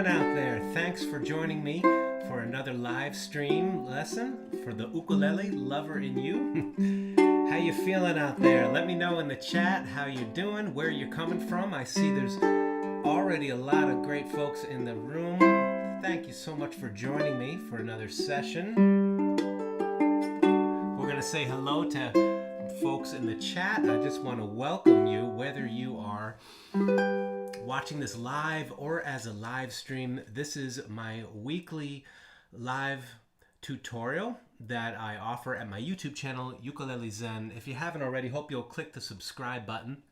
doing out there? Thanks for joining me for another live stream lesson for the ukulele lover in you. How you feeling out there? Let me know in the chat how you're doing, where you're coming from. I see there's already a lot of great folks in the room. Thank you so much for joining me for another session. We're going to say hello to folks in the chat. I just want to welcome you, whether you are watching this live or as a live stream. This is my weekly live tutorial that I offer at my YouTube channel, Ukulele Zen. If you haven't already, hope you'll click the subscribe button.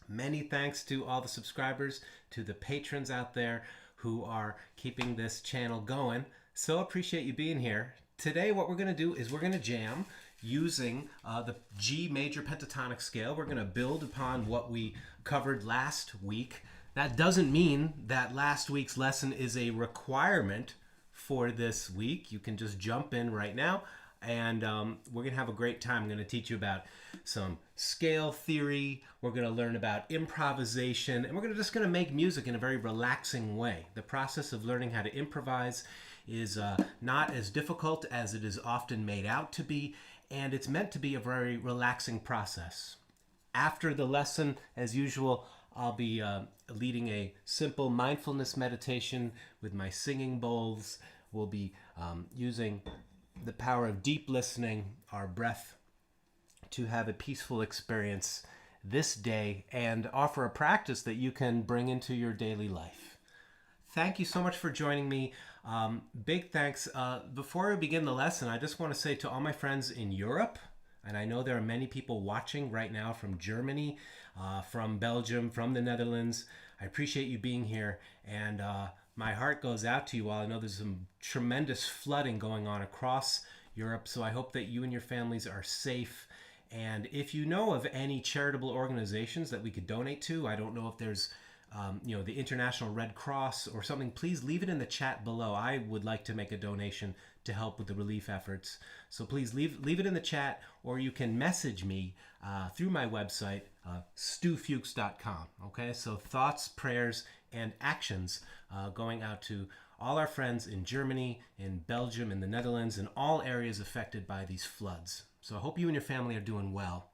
Many thanks to all the subscribers, to the patrons out there who are keeping this channel going. So appreciate you being here. Today what we're going to do is we're going to jam using the G major pentatonic scale. We're going to build upon what we covered last week. That doesn't mean that last week's lesson is a requirement for this week. You can just jump in right now, and we're going to have a great time. I'm going to teach you about some scale theory. We're going to learn about improvisation, and we're just going to make music in a very relaxing way. The process of learning how to improvise is not as difficult as it is often made out to be, and it's meant to be a very relaxing process. After the lesson, as usual, I'll be leading a simple mindfulness meditation with my singing bowls. We'll be using the power of deep listening, our breath, to have a peaceful experience this day and offer a practice that you can bring into your daily life. Thank you so much for joining me. Big thanks. Before we begin the lesson, I just want to say to all my friends in Europe, and I know there are many people watching right now from Germany, from Belgium, from the Netherlands. I appreciate you being here, and my heart goes out to you all. I know there's some tremendous flooding going on across Europe, so I hope that you and your families are safe. And if you know of any charitable organizations that we could donate to, I don't know if there's the International Red Cross or something, please leave it in the chat below. I would like to make a donation to help with the relief efforts. So please leave it in the chat, or you can message me through my website, stufuchs.com. Okay, so thoughts, prayers, and actions going out to all our friends in Germany, in Belgium, in the Netherlands, and all areas affected by these floods. So I hope you and your family are doing well.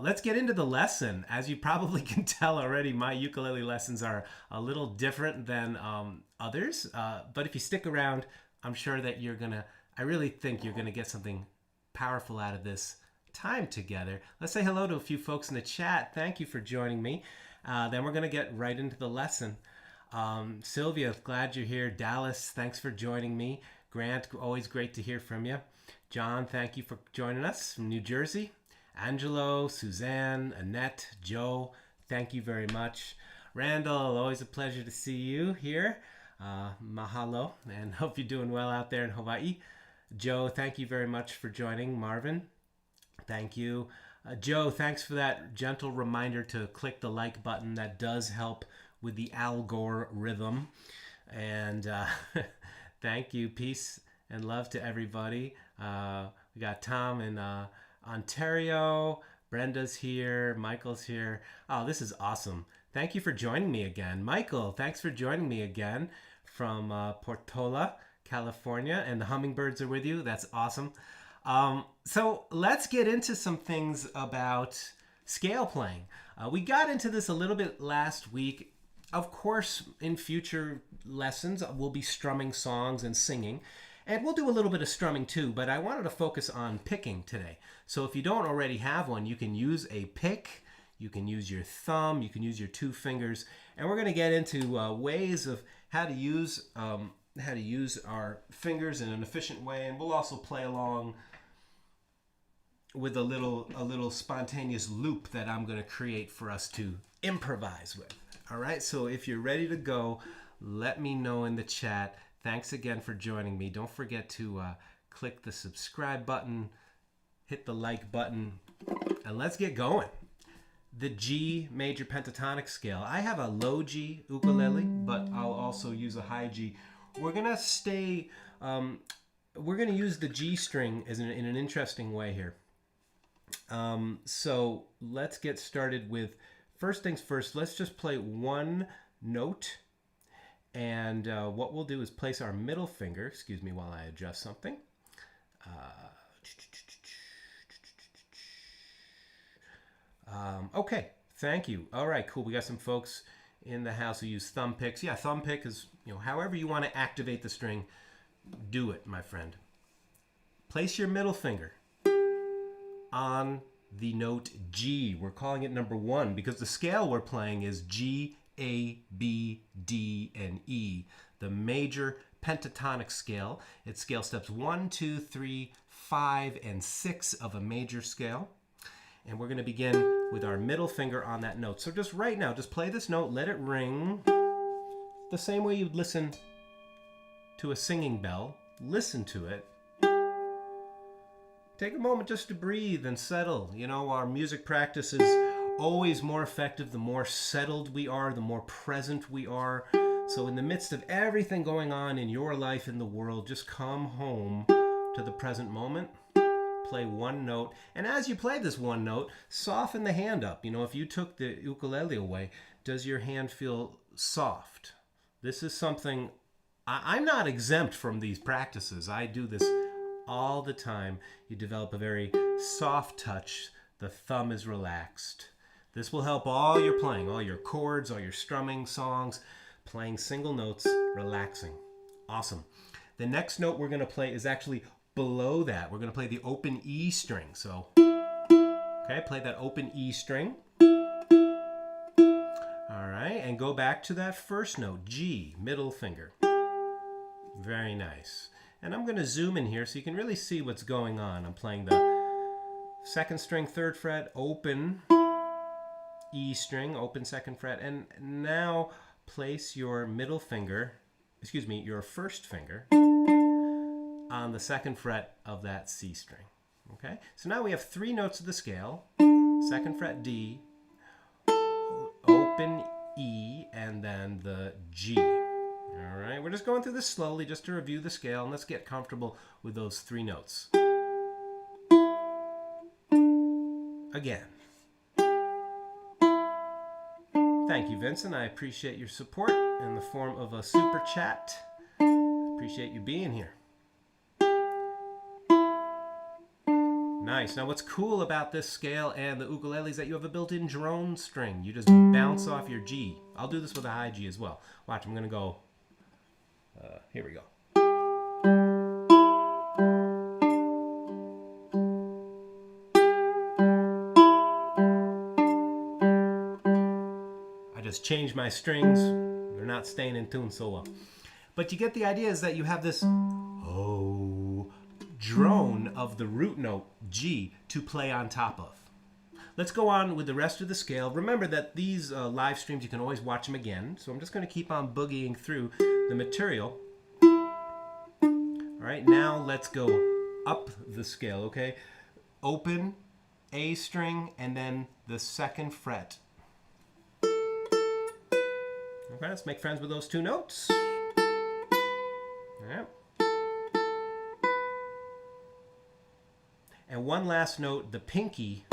Let's get into the lesson. As you probably can tell already, my ukulele lessons are a little different than others. But if you stick around, I'm sure that I really think you're gonna get something powerful out of this time together. Let's say hello to a few folks in the chat. Thank you for joining me. Then we're gonna get right into the lesson. Sylvia, glad you're here. Dallas, thanks for joining me. Grant, always great to hear from you. John, thank you for joining us from New Jersey. Angelo, Suzanne, Annette, Joe, thank you very much. Randall, always a pleasure to see you here. Mahalo, and hope you're doing well out there in Hawaii. Joe, thank you very much for joining. Marvin, thank you. Joe, thanks for that gentle reminder to click the like button. That does help with the algorithm. And thank you. Peace and love to everybody. We got Tom in Ontario. Brenda's here. Michael's here. Oh, this is awesome. Thank you for joining me again. Michael, thanks for joining me again from Portola, California. And the hummingbirds are with you. That's awesome. So let's get into some things about scale playing. We got into this a little bit last week. Of course, in future lessons, we'll be strumming songs and singing. And we'll do a little bit of strumming too, but I wanted to focus on picking today. So if you don't already have one, you can use a pick, you can use your thumb, you can use your two fingers, and we're going to get into ways of how to use our fingers in an efficient way, and we'll also play along with a little spontaneous loop that I'm going to create for us to improvise with. All right, so if you're ready to go, let me know in the chat. Thanks again for joining me. Don't forget to click the subscribe button, hit the like button, and let's get going. The G major pentatonic scale. I have a low G ukulele, but I'll also use a high G. We're gonna use the G string in an interesting way here. So let's get started with, first things first, let's just play one note And what we'll do is place our middle finger, excuse me while I adjust something. Okay, thank you. All right, cool. We got some folks in the house who use thumb picks. Yeah, thumb pick is, however you want to activate the string, do it, my friend. Place your middle finger on the note G. We're calling it number 1 because the scale we're playing is G, A, B, D, and E, the major pentatonic scale. It's scale steps 1, 2, 3, 5, and 6 of a major scale. And we're going to begin with our middle finger on that note. So just right now, just play this note, let it ring the same way you'd listen to a singing bell. Listen to it. Take a moment just to breathe and settle. Our music practice is always more effective the more settled we are, the more present we are. So in the midst of everything going on in your life, in the world, just come home to the present moment. Play one note. And as you play this one note, soften the hand up. If you took the ukulele away, does your hand feel soft? This is something, I'm not exempt from these practices. I do this all the time. You develop a very soft touch. The thumb is relaxed. This will help all your playing, all your chords, all your strumming songs, playing single notes, relaxing. Awesome. The next note we're going to play is actually below that. We're going to play the open E string. So, okay, play that open E string. All right, and go back to that first note, G, middle finger. Very nice. And I'm going to zoom in here so you can really see what's going on. I'm playing the second string, 3rd fret, open E string, open 2nd fret, and now place your middle finger, your first finger on the 2nd fret of that C string. Okay, so now we have 3 notes of the scale, 2nd fret D, open E, and then the G. All right, we're just going through this slowly just to review the scale, and let's get comfortable with those 3 notes. Again. Thank you, Vincent. I appreciate your support in the form of a super chat. Appreciate you being here. Nice. Now what's cool about this scale and the ukulele is that you have a built-in drone string. You just bounce off your G. I'll do this with a high G as well. Watch, I'm going to go. Here we go. I just changed my strings. They're not staying in tune so well. But you get the idea is that you have this drone of the root note G to play on top of. Let's go on with the rest of the scale. Remember that these live streams, you can always watch them again. So I'm just going to keep on boogieing through the material. All right, now let's go up the scale, okay? Open A string and then the 2nd fret. Okay, let's make friends with those 2 notes. All right. And one last note, the pinky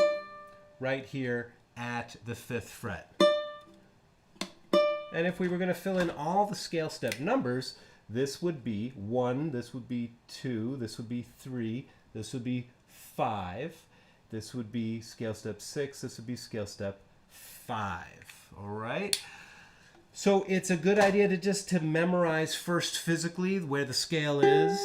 right here at the 5th fret. And if we were going to fill in all the scale step numbers, this would be 1, this would be 2, this would be 3, this would be 5, this would be scale step 6, this would be scale step 5. All right? So it's a good idea to memorize first physically where the scale is.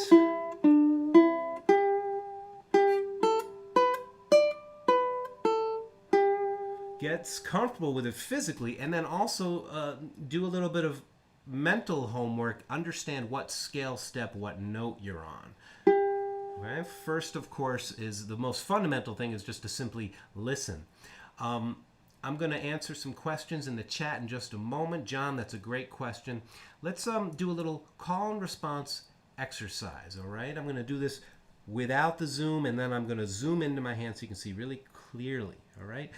Gets comfortable with it physically, and then also do a little bit of mental homework. Understand what scale step, what note you're on. Okay? First, of course, is the most fundamental thing is just to simply listen. I'm going to answer some questions in the chat in just a moment. John, that's a great question. Let's do a little call and response exercise, all right? I'm going to do this without the zoom, and then I'm going to zoom into my hand so you can see really clearly, all right?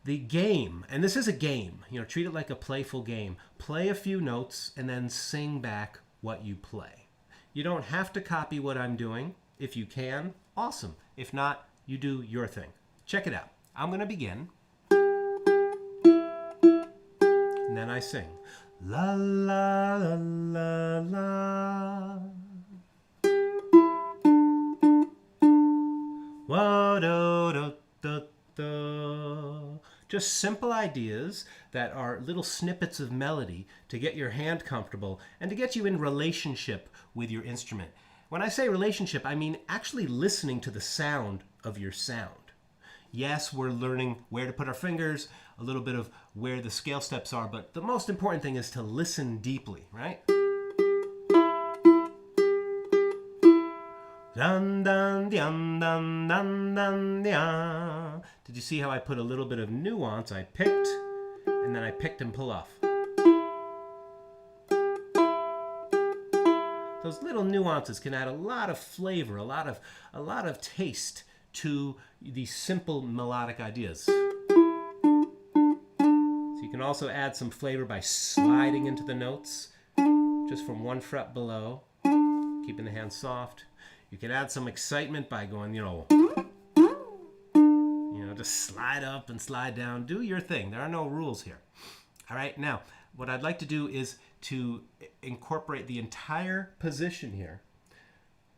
The game, and this is a game, treat it like a playful game. Play a few notes and then sing back what you play. You don't have to copy what I'm doing. If you can, awesome. If not, you do your thing. Check it out. I'm going to begin. And then I sing. La la la Just simple ideas that are little snippets of melody to get your hand comfortable and to get you in relationship with your instrument. When I say relationship, I mean actually listening to the sound of your sound. Yes, we're learning where to put our fingers, a little bit of where the scale steps are, but the most important thing is to listen deeply, right? Dun, dun, dun, dun, dun, dun, dun. Did you see how I put a little bit of nuance? I picked, and then I picked and pull off. Those little nuances can add a lot of flavor, a lot of taste to these simple melodic ideas. So you can also add some flavor by sliding into the notes just from one fret below, keeping the hand soft. You can add some excitement by going, just slide up and slide down. Do your thing. There are no rules here. All right, now what I'd like to do is to incorporate the entire position here.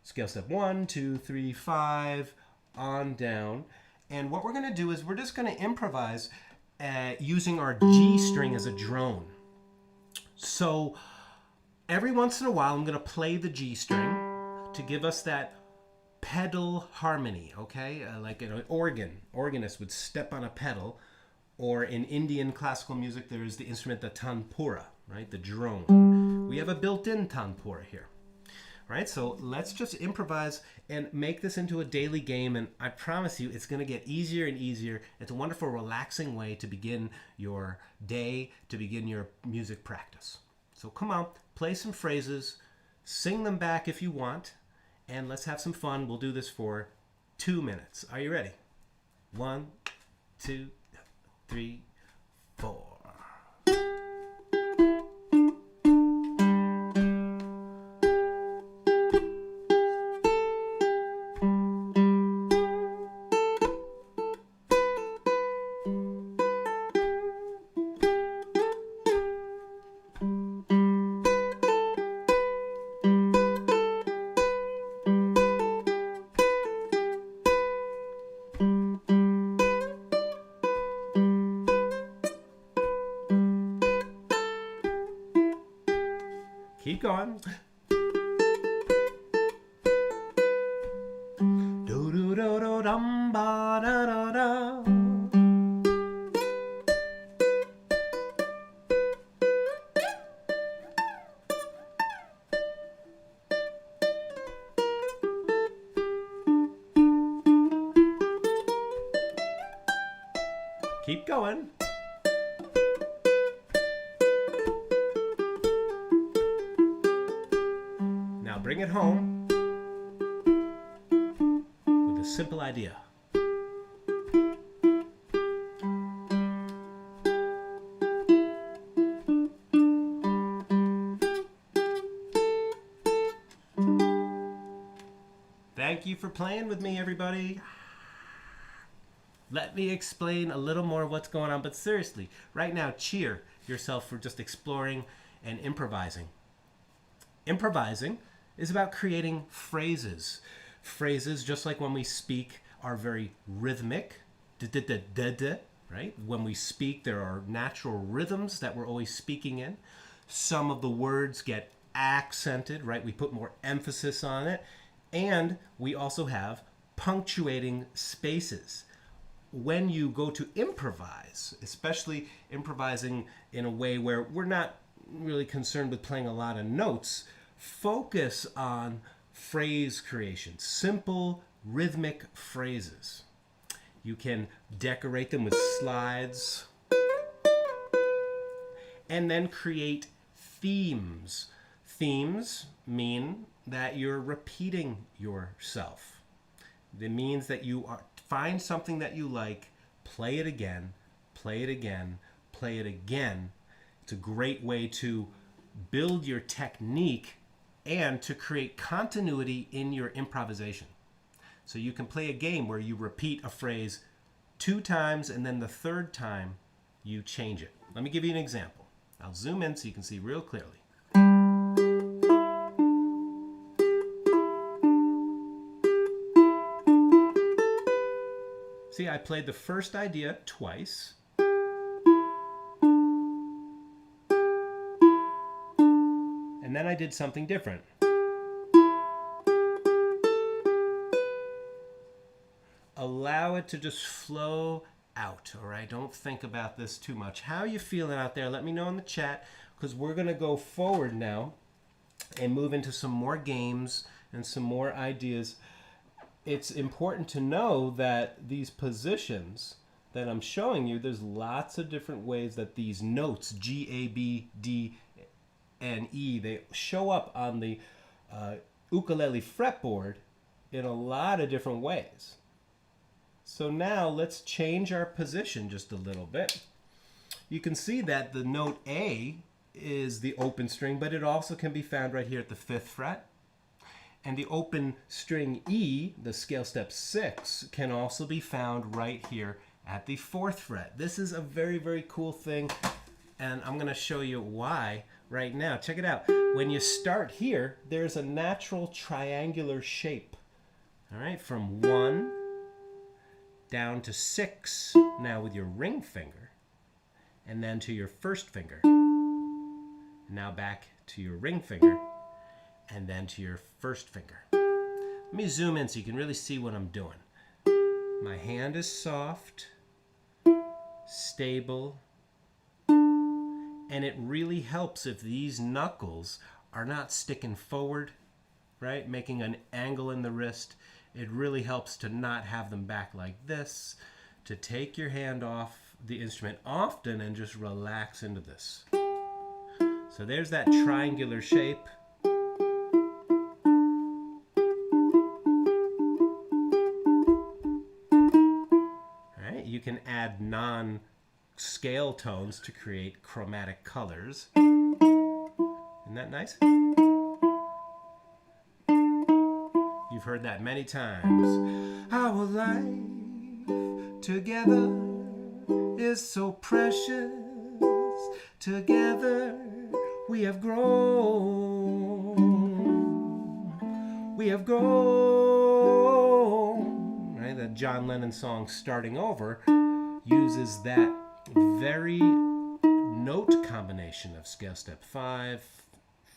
Scale step 1, 2, 3, 5, on down. And what we're going to do is we're just going to improvise using our G string as a drone. So every once in a while I'm going to play the G string to give us that pedal harmony, okay? Like an organist would step on a pedal, or in Indian classical music there's the instrument, the tanpura, right? The drone. We have a built-in tanpura here. Right, so let's just improvise and make this into a daily game, and I promise you it's going to get easier and easier. It's a wonderful, relaxing way to begin your day, to begin your music practice. So come on, play some phrases, sing them back if you want, and let's have some fun. We'll do this for 2 minutes. Are you ready? 1, 2, 3, 4. Keep going. Do do do do dum ba da da da. Keep going. Bring it home with a simple idea. Thank you for playing with me, everybody. Let me explain a little more of what's going on, but seriously, right now, cheer yourself for just exploring and improvising. Improvising is about creating phrases. Phrases, just like when we speak, are very rhythmic. Right? When we speak, there are natural rhythms that we're always speaking in. Some of the words get accented, right? We put more emphasis on it. And we also have punctuating spaces. When you go to improvise, especially improvising in a way where we're not really concerned with playing a lot of notes, focus on phrase creation, simple rhythmic phrases. You can decorate them with slides and then create themes. Themes mean that you're repeating yourself. It means that you find something that you like, play it again, play it again, play it again. It's a great way to build your technique and to create continuity in your improvisation. So you can play a game where you repeat a phrase 2 times and then the 3rd time you change it. Let me give you an example. I'll zoom in so you can see real clearly. See, I played the first idea twice, then I did something different. Allow it to just flow out, all right? Don't think about this too much. How are you feeling out there? Let me know in the chat, because we're going to go forward now and move into some more games and some more ideas. It's important to know that these positions that I'm showing you, there's lots of different ways that these notes, G, A, B, D, and E, they show up on the ukulele fretboard in a lot of different ways. So now let's change our position just a little bit. You can see that the note A is the open string, but it also can be found right here at the 5th fret. And the open string E, the scale step 6, can also be found right here at the 4th fret. This is a very, very cool thing, and I'm going to show you why right now. Check it out. When you start here, there's a natural triangular shape. All right, from 1 down to 6 now with your ring finger, and then to your 1st finger. Now back to your ring finger, and then to your 1st finger. Let me zoom in so you can really see what I'm doing. My hand is soft, stable, and it really helps if these knuckles are not sticking forward, right? Making an angle in the wrist. It really helps to not have them back like this, to take your hand off the instrument often and just relax into this. So there's that triangular shape. All right, you can add non-scale tones to create chromatic colors. Isn't that nice? You've heard that many times. Our life together is so precious. Together we have grown. We have grown. Right? That John Lennon song, Starting Over, uses that very note combination of scale step 5,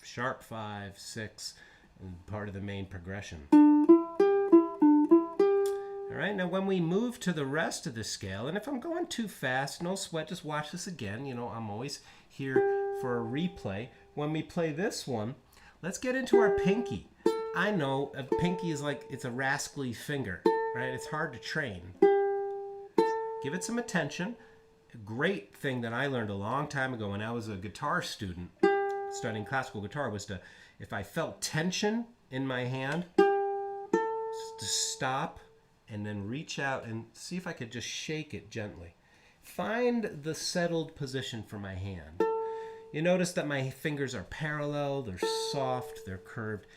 sharp 5, 6, and part of the main progression. All right, now when we move to the rest of the scale, and if I'm going too fast, no sweat, just watch this again. You know, I'm always here for a replay. When we play this one, let's get into our pinky. I know a pinky is like, it's a rascally finger, right? It's hard to train. Give it some attention. A great thing that I learned a long time ago when I was a guitar student, studying classical guitar, was to, if I felt tension in my hand, to stop and then reach out and see if I could just shake it gently. Find the settled position for my hand. You notice that my fingers are parallel, they're soft, they're curved.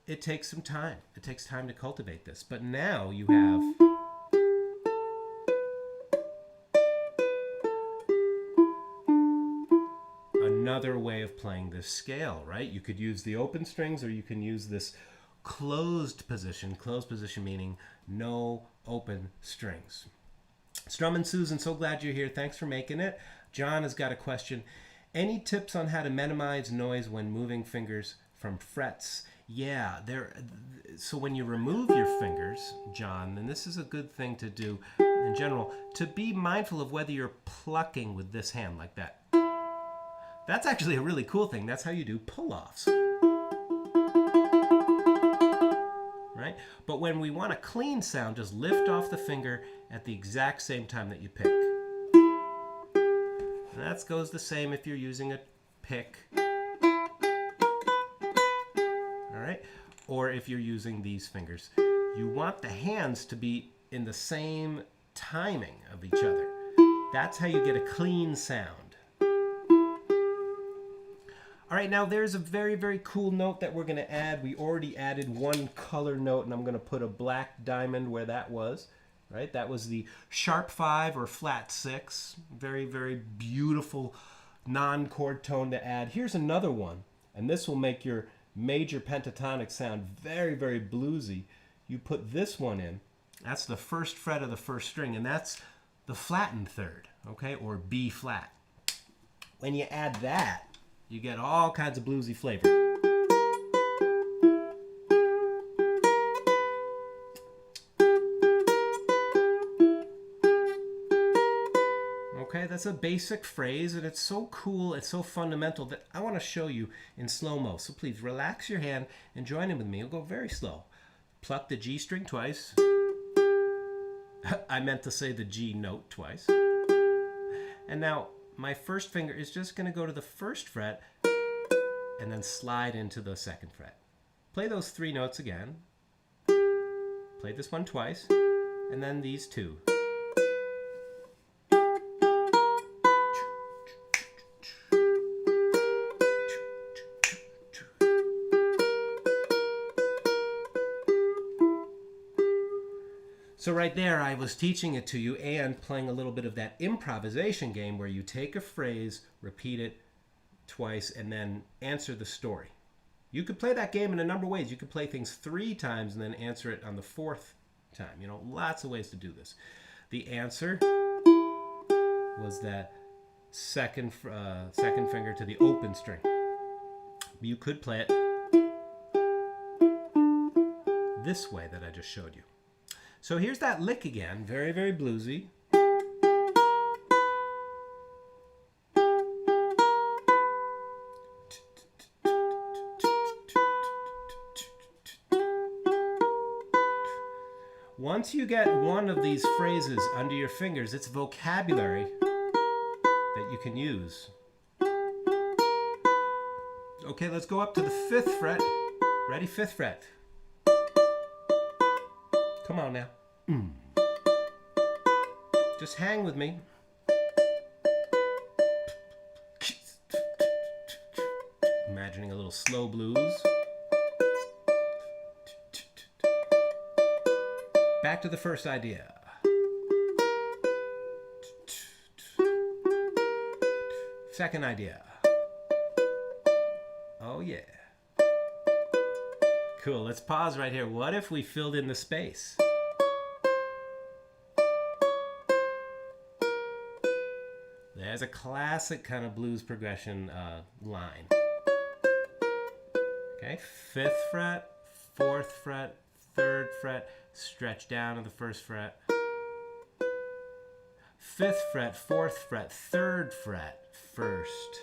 It takes some time. It takes time to cultivate this. But now you have another way of playing this scale, right? You could use the open strings, or you can use this closed position. Closed position meaning no open strings. Strum and Susan, so glad you're here. Thanks for making it. John has got a question. Any tips on how to minimize noise when moving fingers from frets? Yeah, so when you remove your fingers, John, and this is a good thing to do in general, to be mindful of whether you're plucking with this hand like that. That's actually a really cool thing. That's how you do pull-offs. Right? But when we want a clean sound, just lift off the finger at the exact same time that you pick. And that goes the same if you're using a pick. All right? Or if you're using these fingers. You want the hands to be in the same timing of each other. That's how you get a clean sound. All right, now there's a very, very cool note that we're going to add. We already added one color note, and I'm going to put a black diamond where that was. Right? That was the sharp 5 or flat 6. Very, very beautiful non-chord tone to add. Here's another one, and this will make your major pentatonic sound very, very bluesy. You put this one in. That's the 1st fret of the 1st string, and that's the flattened 3rd, okay, or B flat. When you add that, you get all kinds of bluesy flavor. that's a basic phrase, and it's so cool, it's so fundamental that I want to show you in slow-mo. So please relax your hand and join in with me. We'll go very slow. Pluck the G string twice. I meant to say the G note twice. And now my first finger is just going to go to the first fret and then slide into the second fret. Play those 3 notes again. Play this one twice, and then these 2. So right there, I was teaching it to you and playing a little bit of that improvisation game where you take a phrase, repeat it twice, and then answer the story. You could play that game in a number of ways. You could play things 3 times and then answer it on the 4th time. You know, lots of ways to do this. The answer was that second finger to the open string. You could play it this way that I just showed you. So here's that lick again, very, very bluesy. Once you get one of these phrases under your fingers, it's vocabulary that you can use. Okay, let's go up to the 5th fret. Ready? 5th fret. Come on now. Just hang with me. Imagining a little slow blues. Back to the first idea. Second idea. Oh yeah. Cool, let's pause right here. What if we filled in the space? There's a classic kind of blues progression line. Okay, 5th fret, 4th fret, 3rd fret, stretch down to the 1st fret. 5th fret, 4th fret, 3rd fret, 1st.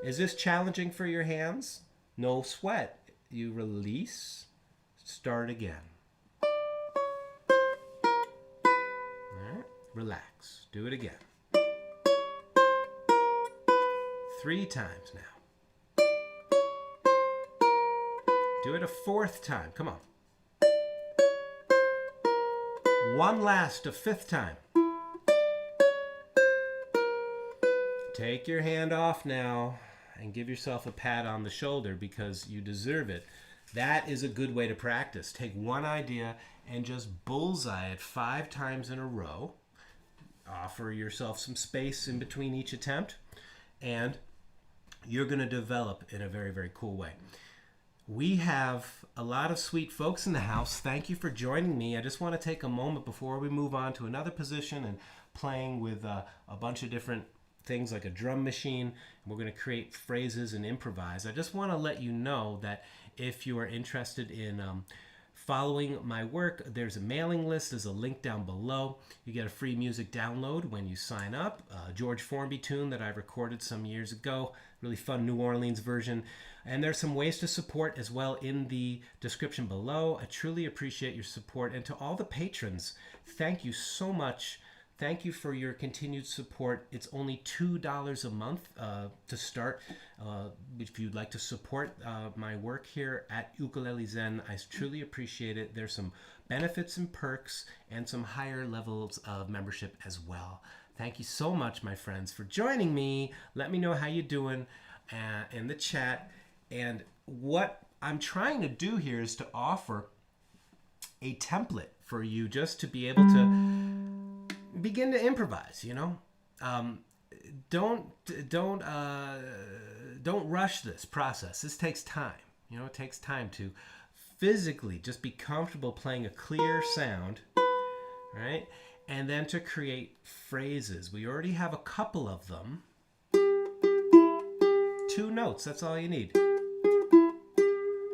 Is this challenging for your hands? No sweat. You release, start again. All right, relax. Do it again. 3 times now. Do it a 4th time. Come on. One last, a 5th time. Take your hand off now and give yourself a pat on the shoulder because you deserve it. That is a good way to practice. Take one idea and just bullseye it 5 times in a row. Offer yourself some space in between each attempt, and you're going to develop in a very, very cool way. We have a lot of sweet folks in the house. Thank you for joining me. I just want to take a moment before we move on to another position and playing with a bunch of different things like a drum machine. We're going to create phrases and improvise. I just want to let you know that if you are interested in following my work, there's a mailing list. There's a link down below. You get a free music download when you sign up. George Formby tune that I recorded some years ago. Really fun New Orleans version. And there's some ways to support as well in the description below. I truly appreciate your support. And to all the patrons, thank you so much. Thank you for your continued support. It's only $2 a month to start. If you'd like to support my work here at Ukulele Zen, I truly appreciate it. There's some benefits and perks and some higher levels of membership as well. Thank you so much, my friends, for joining me. Let me know how you're doing in the chat. And what I'm trying to do here is to offer a template for you just to be able to begin to improvise, you know. Don't rush this process. This takes time. You know, it takes time to physically just be comfortable playing a clear sound, right? And then to create phrases. We already have a couple of them. 2 notes, that's all you need.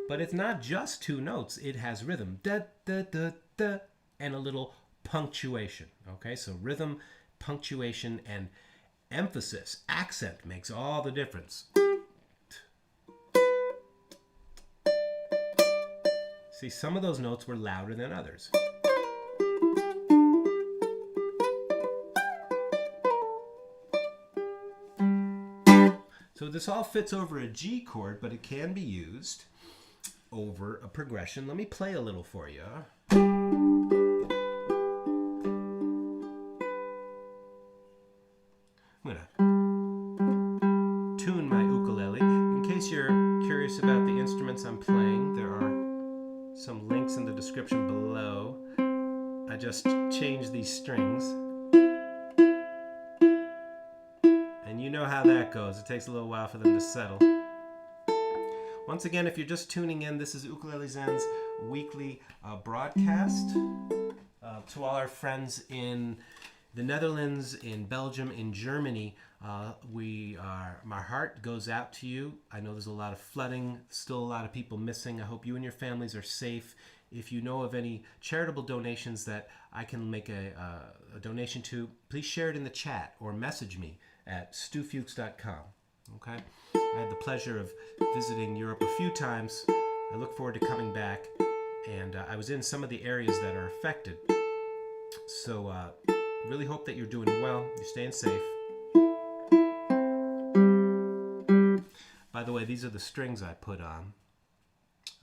But it's not just 2 notes, it has rhythm. Da, da, da, the, and a little punctuation. Okay, so rhythm, punctuation, and emphasis, accent makes all the difference. See, some of those notes were louder than others. So this all fits over a G chord, but it can be used over a progression. Let me play a little for you. I'm gonna tune my ukulele. In case you're curious about the instruments I'm playing, there are some links in the description below. I just changed these strings. And you know how that goes. It takes a little while for them to settle. Once again, if you're just tuning in, this is Ukulele Zen's weekly broadcast. To all our friends in the Netherlands, in Belgium, in Germany, my heart goes out to you. I know there's a lot of flooding, still a lot of people missing. I hope you and your families are safe. If you know of any charitable donations that I can make a donation to, please share it in the chat or message me at stufuchs.com. Okay? I had the pleasure of visiting Europe a few times. I look forward to coming back, and I was in some of the areas that are affected. So really hope that you're doing well, you're staying safe. By the way, these are the strings I put on.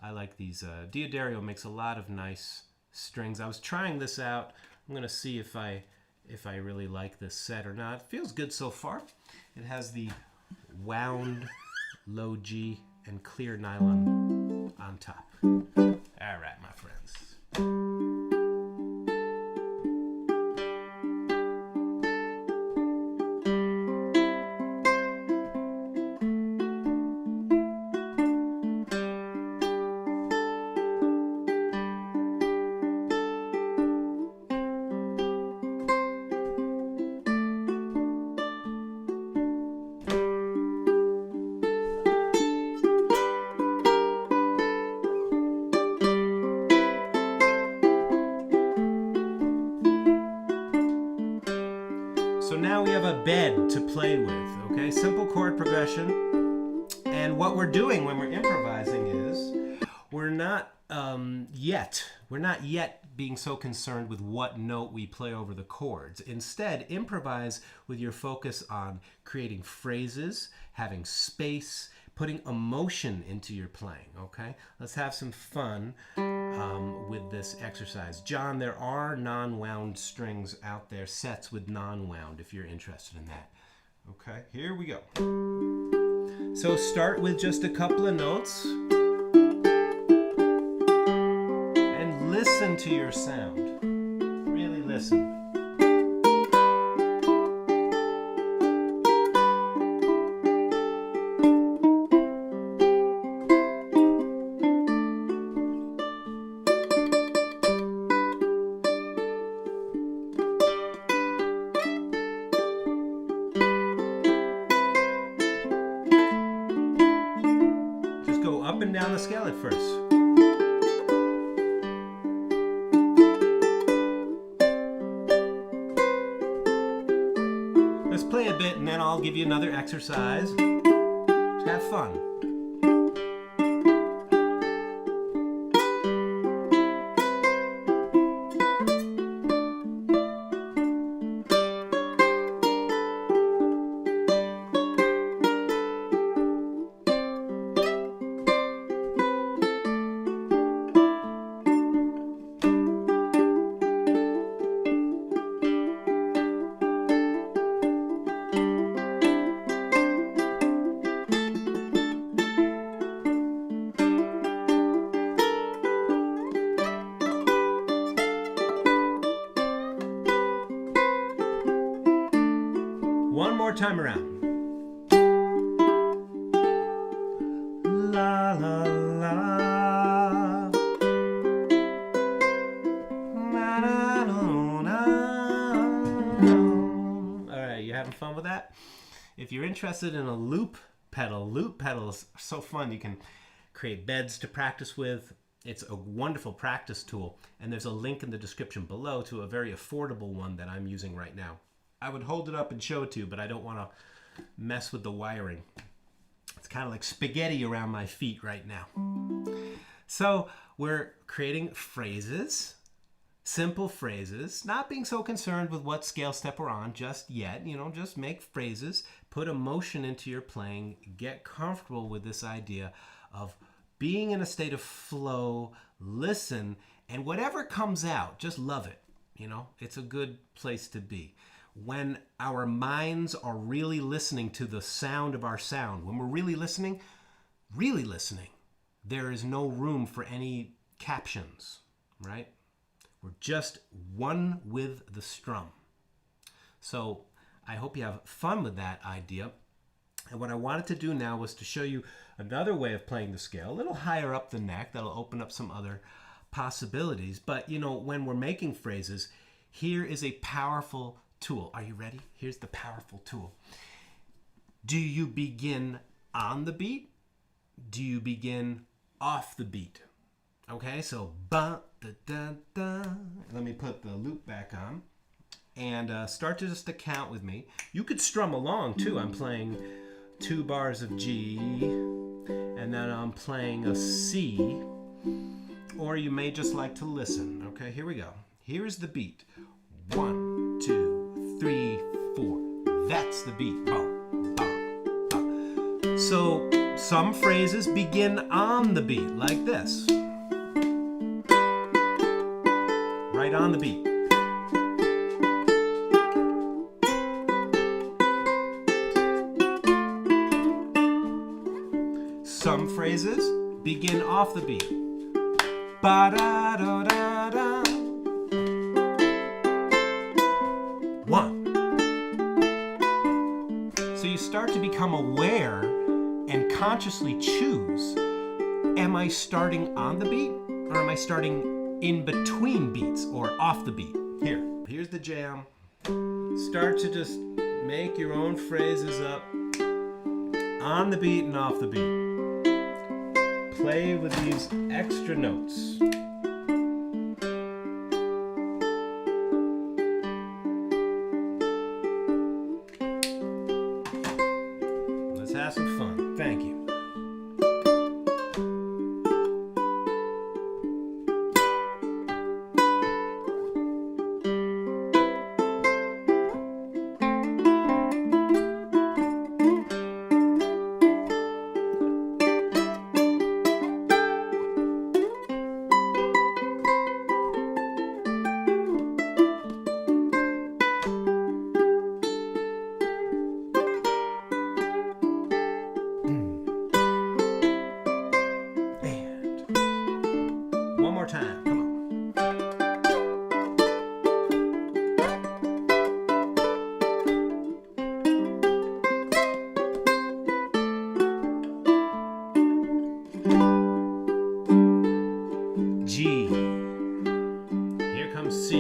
I like these. Diodario makes a lot of nice strings. I was trying this out. I'm going to see if I really like this set or not. It feels good so far. It has the wound low G and clear nylon on top. All right, my friends. So now we have a bed to play with, okay? Simple chord progression. And what we're doing when we're improvising is we're not yet being so concerned with what note we play over the chords. Instead, improvise with your focus on creating phrases, having space, putting emotion into your playing, okay? Let's have some fun with this exercise. John, there are non-wound strings out there, sets with non-wound, if you're interested in that. Okay, here we go. So start with just a couple of notes and listen to your sound. Really listen. Up and down the scale at first. Let's play a bit and then I'll give you another exercise. Just have fun. One more time around. La la la. Na, na, no, na, no. All right, you having fun with that? If you're interested in a loop pedals are so fun. You can create beds to practice with. It's a wonderful practice tool, and there's a link in the description below to a very affordable one that I'm using right now. I would hold it up and show it to you, but I don't want to mess with the wiring. It's kind of like spaghetti around my feet right now. So we're creating phrases, simple phrases, not being so concerned with what scale step we're on just yet. You know, just make phrases, put emotion into your playing, get comfortable with this idea of being in a state of flow, listen, and whatever comes out, just love it. You know, it's a good place to be. When our minds are really listening to the sound of our sound, when we're really listening, there is no room for any captions, right? We're just one with the strum. So I hope you have fun with that idea. And what I wanted to do now was to show you another way of playing the scale, a little higher up the neck. That'll open up some other possibilities. But, you know, when we're making phrases, here is a powerful tool. Are you ready? Here's the powerful tool. Do you begin on the beat? Do you begin off the beat? Okay, so ba da da da. Let me put the loop back on and start to just to count with me. You could strum along too. I'm playing 2 bars of G, and then I'm playing a C, or you may just like to listen. Okay, here we go. Here's the beat. 1, 2, 3, 4. That's the beat. Ba, ba, ba. So some phrases begin on the beat, like this. Right on the beat. Some phrases begin off the beat. Ba-da-da-da-da. 1. So you start to become aware and consciously choose, am I starting on the beat or am I starting in between beats or off the beat? Here's the jam. Start to just make your own phrases up on the beat and off the beat. Play with these extra notes. Let's have some fun. Thank you. Time. Come on. G. Here comes C.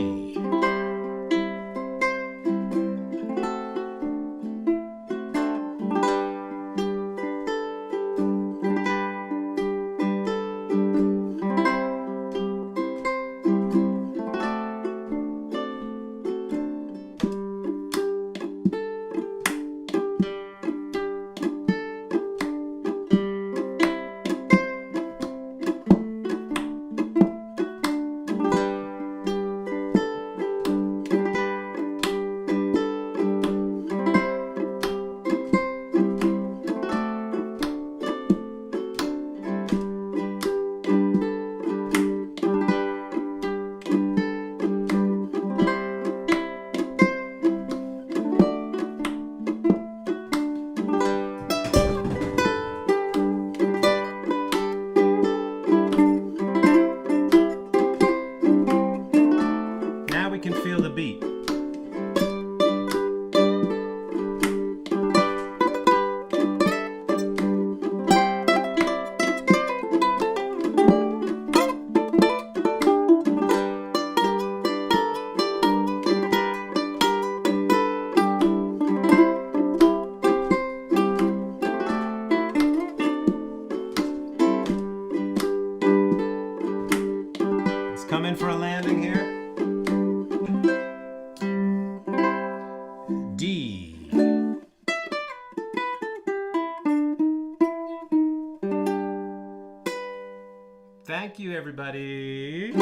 Thank you, everybody.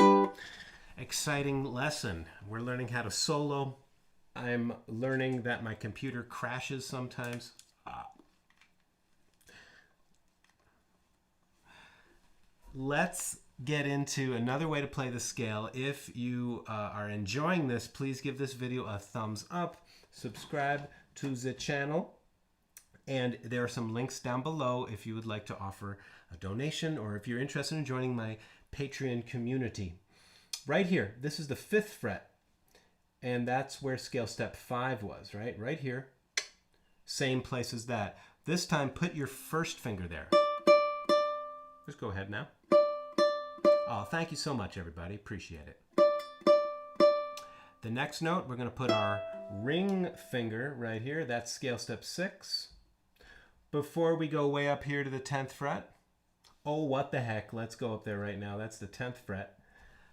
Exciting lesson. We're learning how to solo. I'm learning that my computer crashes sometimes. Let's get into another way to play the scale. If you are enjoying this, please give this video a thumbs up, subscribe to the channel, and there are some links down below if you would like to offer a donation or if you're interested in joining my Patreon community. Right here, this is the 5th fret, and that's where scale step 5 was, right? Right here, same place as that. This time, put your first finger there. Just go ahead now. Oh, thank you so much, everybody. Appreciate it. The next note, we're going to put our ring finger right here. That's scale step 6. Before we go way up here to the 10th fret, oh, what the heck, let's go up there right now. That's the 10th fret.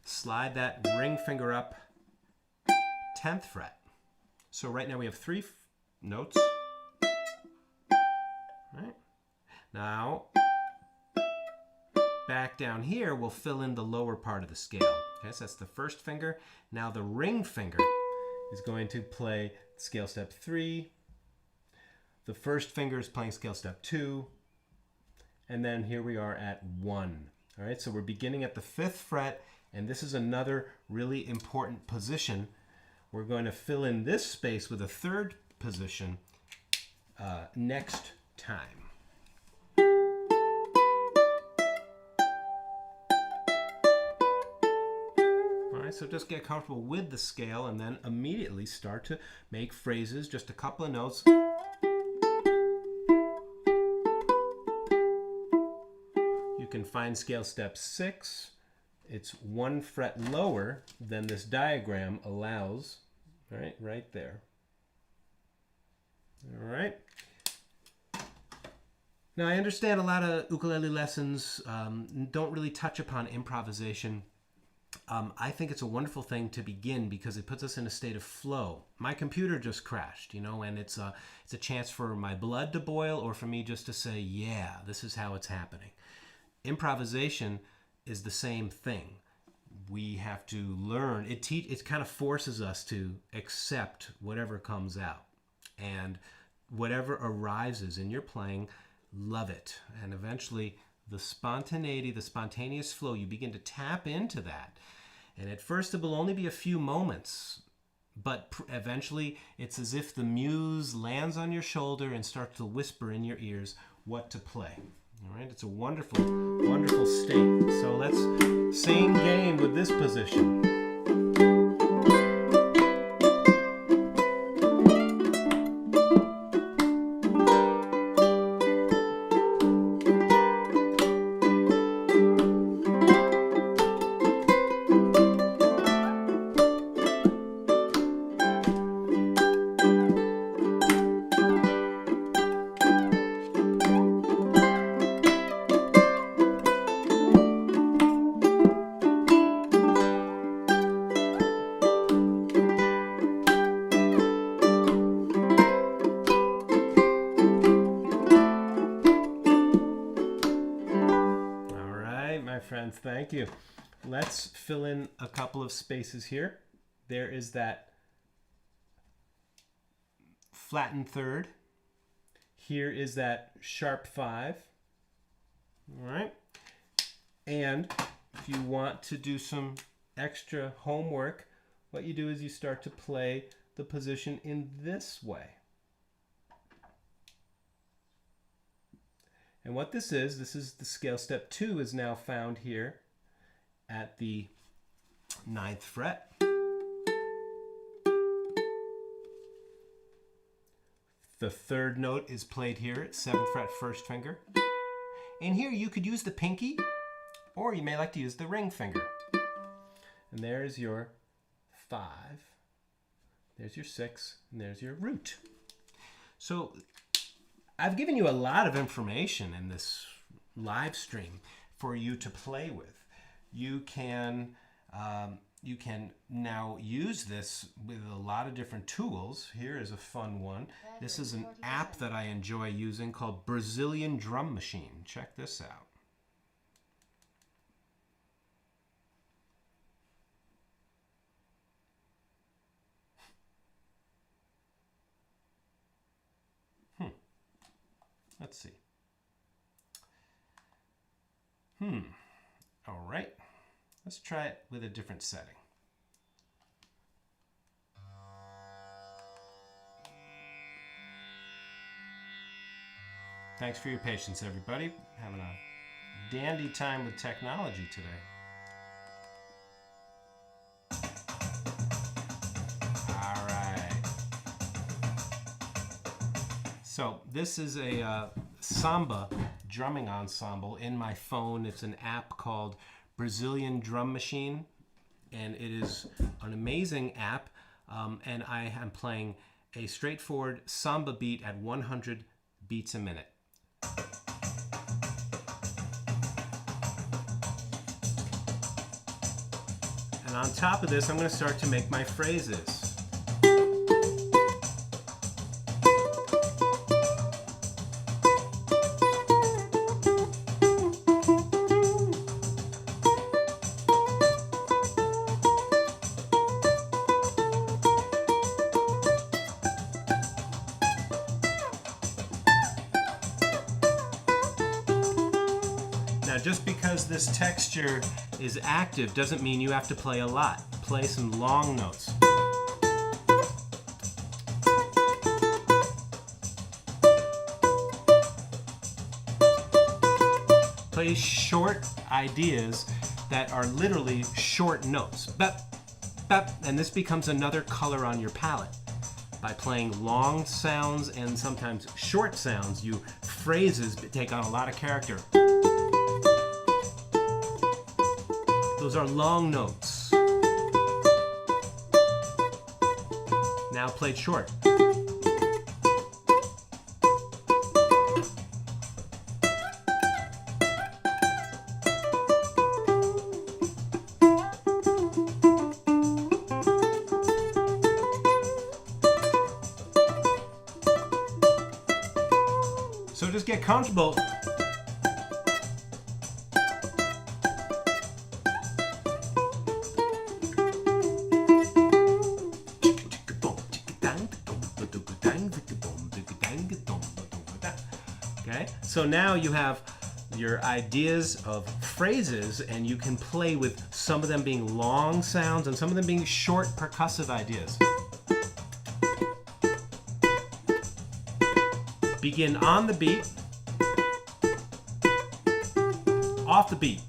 Slide that ring finger up, 10th fret. So right now we have 3 notes. Right. Now, back down here, we'll fill in the lower part of the scale. Okay, so that's the first finger. Now the ring finger is going to play scale step 3. The first finger is playing scale step 2. And then here we are at 1. All right, so we're beginning at the 5th fret, and this is another really important position. We're going to fill in this space with a 3rd position next time. All right, so just get comfortable with the scale and then immediately start to make phrases, just a couple of notes. You can find scale step 6. It's 1 fret lower than this diagram allows. All right, right there. All right. Now, I understand a lot of ukulele lessons don't really touch upon improvisation. I think it's a wonderful thing to begin because it puts us in a state of flow. My computer just crashed, you know, and it's a chance for my blood to boil or for me just to say, yeah, this is how it's happening. Improvisation is the same thing. We have to learn. It kind of forces us to accept whatever comes out. And whatever arises in your playing, love it. And eventually the spontaneity, the spontaneous flow, you begin to tap into that. And at first it will only be a few moments, but eventually it's as if the muse lands on your shoulder and starts to whisper in your ears what to play. All right, it's a wonderful, wonderful state. So let's same game with this position. Friends, thank you. Let's fill in a couple of spaces here. There is that flattened 3rd. Here is that sharp 5. All right. And if you want to do some extra homework, what you do is you start to play the position in this way. And what this is the scale step 2 is now found here at the 9th fret. The 3rd note is played here at 7th fret, 1st finger. And here you could use the pinky, or you may like to use the ring finger. And there's your 5, there's your 6, and there's your root. So I've given you a lot of information in this live stream for you to play with. You can now use this with a lot of different tools. Here is a fun one. This is an app that I enjoy using called Brazilian Drum Machine. Check this out. Let's see. All right. Let's try it with a different setting. Thanks for your patience, everybody. Having a dandy time with technology today. All right. So this is a samba drumming ensemble in my phone. It's an app called Brazilian Drum Machine, and it is an amazing app. And I am playing a straightforward samba beat at 100 beats a minute. And on top of this, I'm going to start to make my phrases. Just because this texture is active doesn't mean you have to play a lot. Play some long notes. Play short ideas that are literally short notes. Bep, bep, and this becomes another color on your palette. By playing long sounds and sometimes short sounds, you phrases take on a lot of character. Those are long notes. Now played short. So just get comfortable. So now you have your ideas of phrases, and you can play with some of them being long sounds and some of them being short percussive ideas. Begin on the beat, off the beat.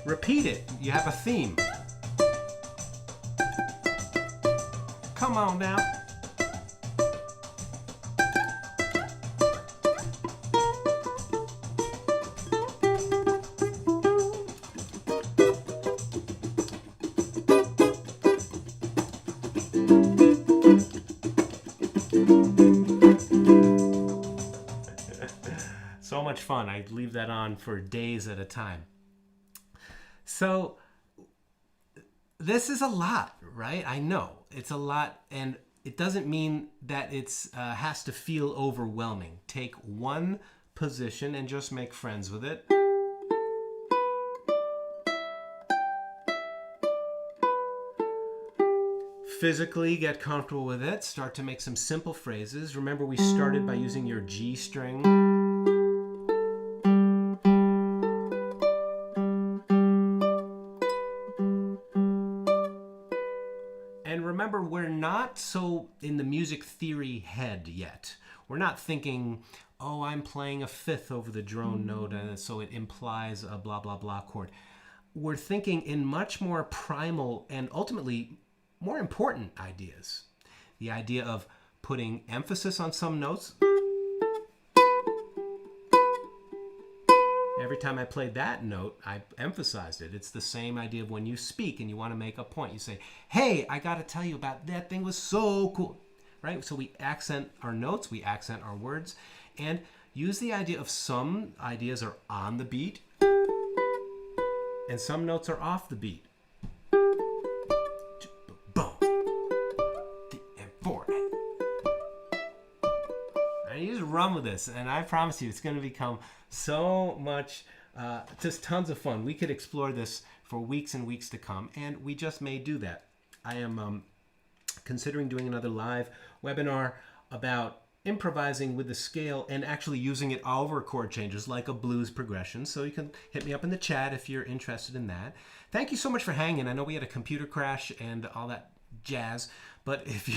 Repeat it. You have a theme. Come on now. So much fun. I leave that on for days at a time. So this is a lot, right? I know it's a lot, and it doesn't mean that it's has to feel overwhelming. Take one position and just make friends with it. Physically get comfortable with it. Start to make some simple phrases. Remember, we started by using your G string. Remember, we're not so in the music theory head yet. We're not thinking, oh, I'm playing a fifth over the drone note, and so it implies a blah, blah, blah chord. We're thinking in much more primal and ultimately more important ideas. The idea of putting emphasis on some notes. Every time I played that note, I emphasized it. It's the same idea of when you speak and you want to make a point. You say, hey, I got to tell you about that thing was so cool, right? So we accent our notes, we accent our words, and use the idea of some ideas are on the beat and some notes are off the beat. run with this, and I promise you it's going to become so much, just tons of fun. We could explore this for weeks and weeks to come, and we just may do that. I am considering doing another live webinar about improvising with the scale and actually using it over chord changes like a blues progression. So you can hit me up in the chat if you're interested in that. Thank you so much for hanging. I know we had a computer crash and all that jazz, but if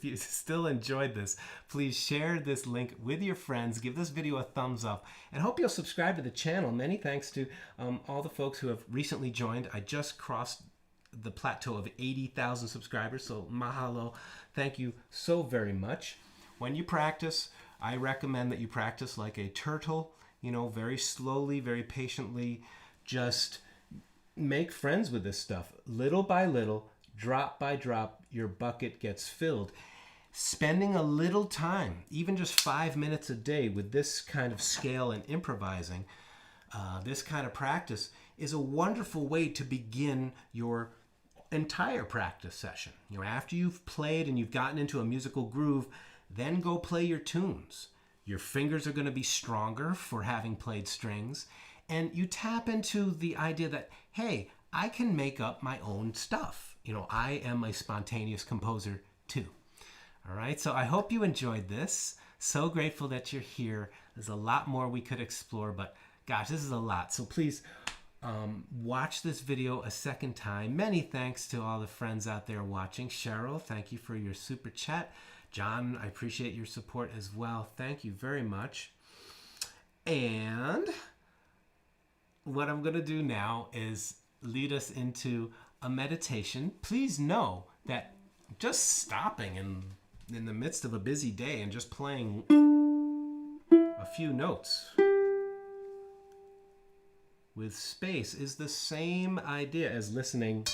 you still enjoyed this, please share this link with your friends. Give this video a thumbs up, and hope you'll subscribe to the channel. Many thanks to all the folks who have recently joined. I just crossed the plateau of 80,000 subscribers, so mahalo. Thank you so very much. When you practice, I recommend that you practice like a turtle, you know, very slowly, very patiently. Just make friends with this stuff. Little by little, drop by drop, your bucket gets filled. Spending a little time, even just 5 minutes a day with this kind of scale and improvising, this kind of practice is a wonderful way to begin your entire practice session. You know, after you've played and you've gotten into a musical groove, then go play your tunes. Your fingers are going to be stronger for having played strings, and you tap into the idea that, hey, I can make up my own stuff. You know, I am a spontaneous composer too. All right, so I hope you enjoyed this. So grateful that you're here. There's a lot more we could explore, but gosh, this is a lot. So please watch this video a second time. Many thanks to all the friends out there watching. Cheryl, thank you for your super chat. John, I appreciate your support as well. Thank you very much. And what I'm going to do now is lead us into a meditation. Please know that just stopping in the midst of a busy day and just playing a few notes with space is the same idea as listening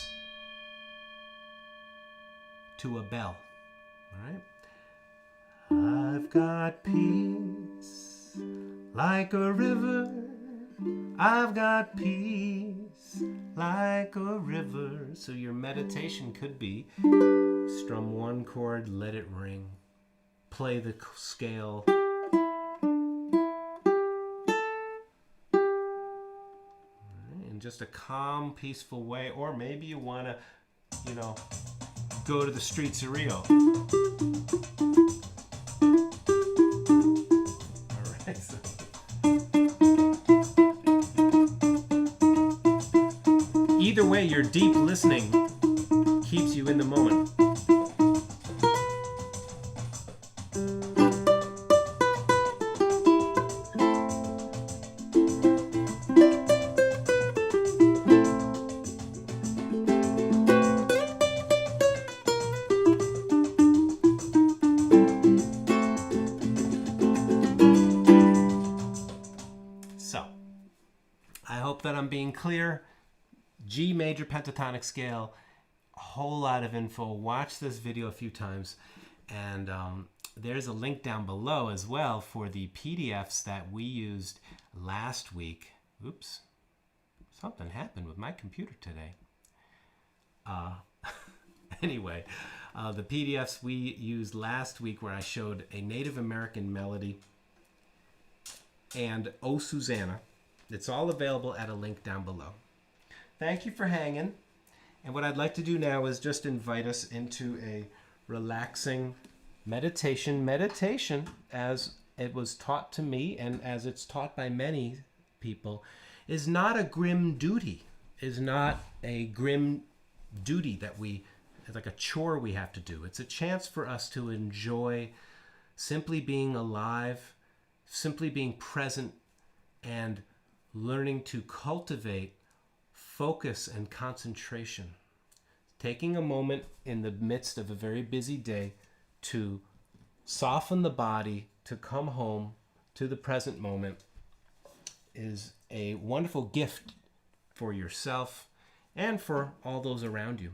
to a bell. All right? I've got peace like a river. I've got peace like a river. So your meditation could be strum one chord, let it ring. Play the scale. In just a calm, peaceful way. Or maybe you want to, you know, go to the streets of Rio. Either way, your deep listening keeps you in the moment. So, I hope that I'm being clear. G major pentatonic scale, a whole lot of info. Watch this video a few times, and there's a link down below as well for the PDFs that we used last week. Oops, something happened with my computer today. Anyway, the PDFs we used last week where I showed a Native American melody and O Susanna. It's all available at a link down below. Thank you for hanging. And what I'd like to do now is just invite us into a relaxing meditation. Meditation, as it was taught to me and as it's taught by many people, is not a grim duty. Is not a grim duty that it's like a chore we have to do. It's a chance for us to enjoy simply being alive, simply being present, and learning to cultivate focus and concentration. Taking a moment in the midst of a very busy day to soften the body, to come home to the present moment is a wonderful gift for yourself and for all those around you.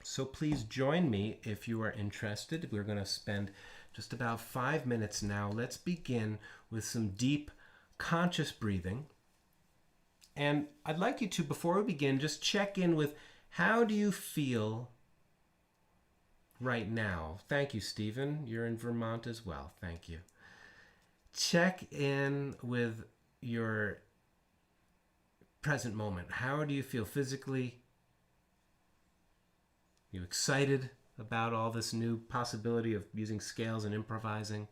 So please join me if you are interested. We're going to spend just about 5 minutes now. Let's begin with some deep, conscious breathing. And I'd like you to, before we begin, just check in with how do you feel right now? Thank you, Stephen. You're in Vermont as well. Thank you. check in with your present moment. How do you feel physically? You excited about all this new possibility of using scales and improvising?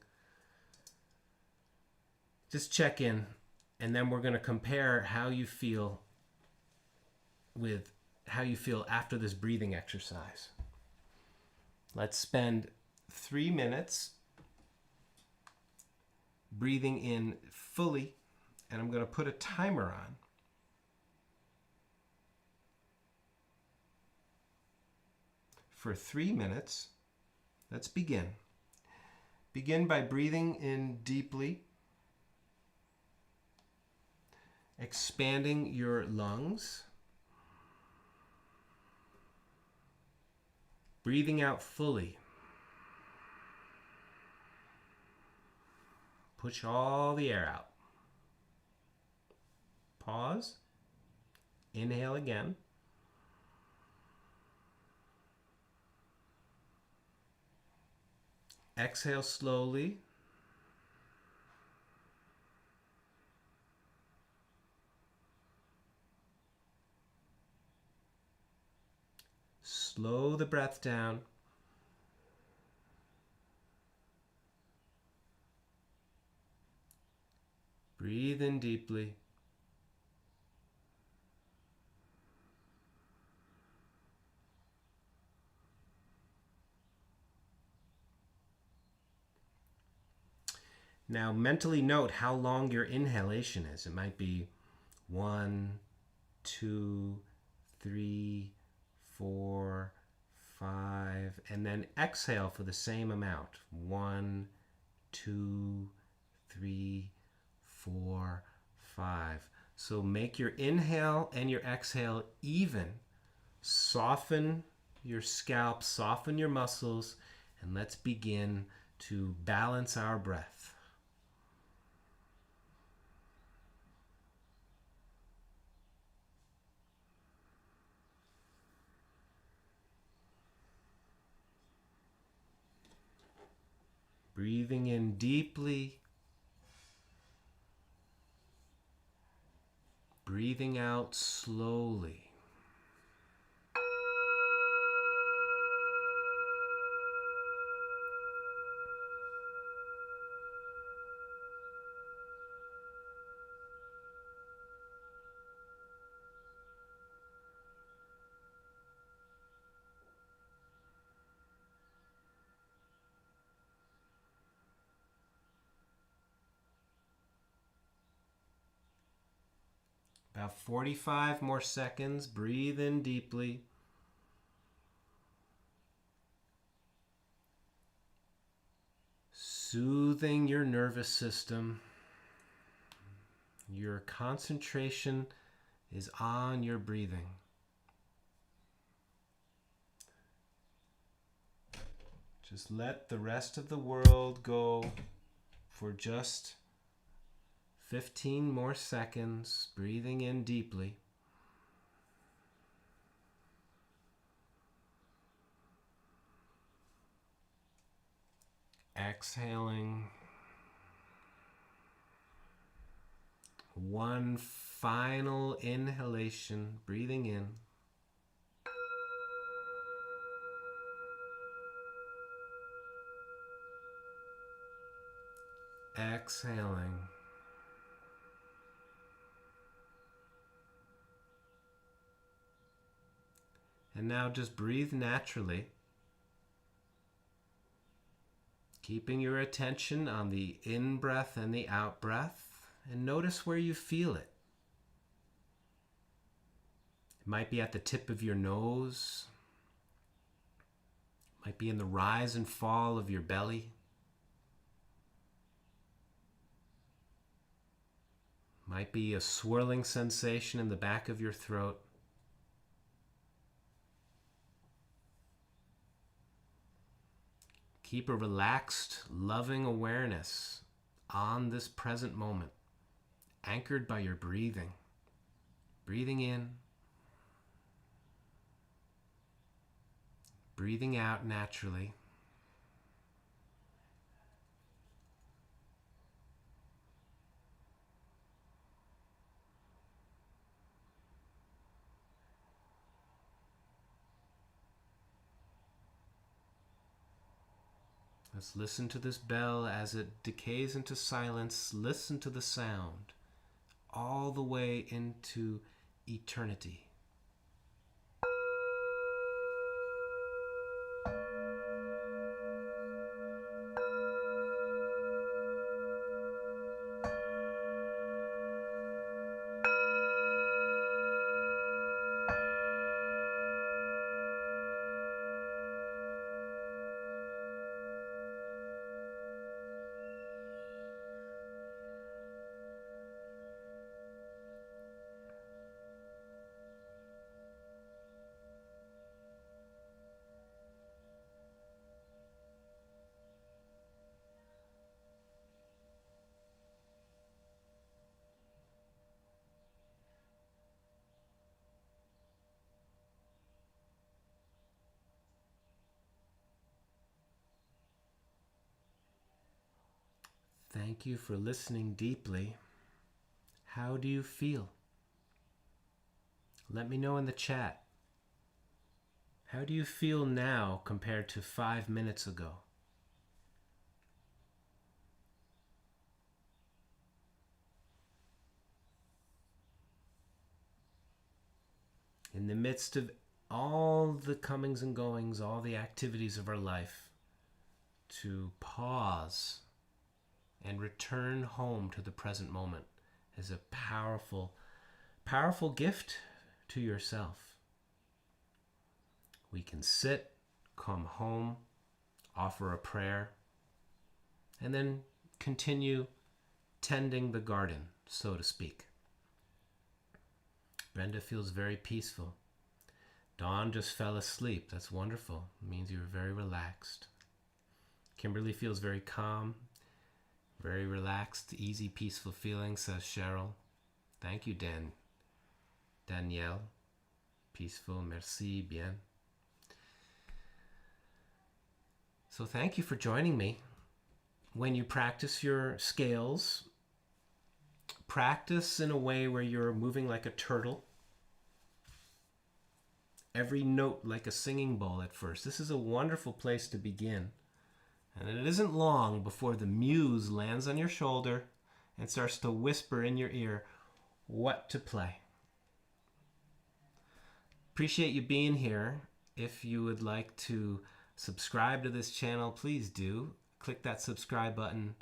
Just check in, and then we're going to compare how you feel with how you feel after this breathing exercise. Let's spend 3 minutes breathing in fully, and I'm going to put a timer on. For 3 minutes. Let's begin. Begin by breathing in deeply, expanding your lungs, breathing out fully. Push all the air out. Pause. Inhale again. Exhale slowly. Slow the breath down. Breathe in deeply. Now mentally note how long your inhalation is. It might be 1, 2, 3, 4, 5, and then exhale for the same amount. 1, 2, 3, 4, 5. So make your inhale and your exhale even. Soften your scalp, soften your muscles, and let's begin to balance our breath. Breathing in deeply, breathing out slowly. About 45 more seconds. Breathe in deeply. Soothing your nervous system. Your concentration is on your breathing. Just let the rest of the world go for just 15 more seconds, breathing in deeply. Exhaling. One final inhalation, breathing in. Exhaling. And now just breathe naturally, keeping your attention on the in-breath and the out-breath, and notice where you feel it. It might be at the tip of your nose, it might be in the rise and fall of your belly, it might be a swirling sensation in the back of your throat. Keep a relaxed, loving awareness on this present moment, anchored by your breathing. Breathing in, breathing out naturally. Let's listen to this bell as it decays into silence. Listen to the sound all the way into eternity. Thank you for listening deeply. How do you feel? Let me know in the chat. How do you feel now compared to 5 minutes ago? In the midst of all the comings and goings, all the activities of our life, to pause and return home to the present moment is a powerful, powerful gift to yourself. We can sit, come home, offer a prayer, and then continue tending the garden, so to speak. Brenda feels very peaceful. Dawn just fell asleep. That's wonderful. It means you're very relaxed. Kimberly feels very calm. Very relaxed, easy, peaceful feeling, says Cheryl. Thank you, Danielle. Peaceful, merci bien. So thank you for joining me. When you practice your scales, practice in a way where you're moving like a turtle. Every note like a singing bowl at first. This is a wonderful place to begin. And it isn't long before the muse lands on your shoulder and starts to whisper in your ear what to play. Appreciate you being here. If you would like to subscribe to this channel, please do. Click that subscribe button.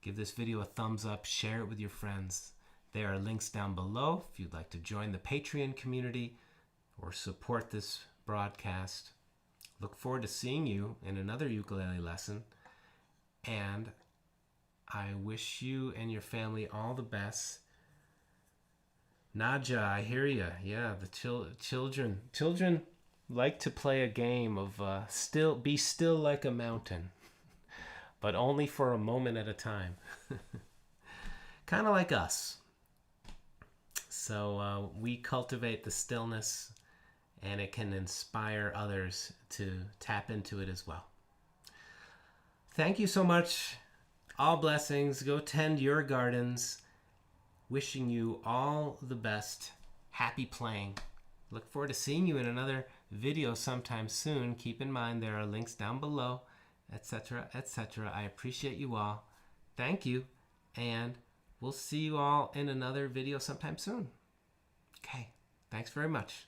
Give this video a thumbs up. Share it with your friends. There are links down below if you'd like to join the Patreon community or support this broadcast. Look forward to seeing you in another ukulele lesson, and I wish you and your family all the best. Nadja, I hear you. Yeah, the children like to play a game of be still like a mountain, but only for a moment at a time. Kind of like us. So we cultivate the stillness, and it can inspire others to tap into it as well. Thank you so much. All blessings. Go tend your gardens. Wishing you all the best. Happy playing. Look forward to seeing you in another video sometime soon. Keep in mind there are links down below, etc., etc. I appreciate you all. Thank you. And we'll see you all in another video sometime soon. Okay. Thanks very much.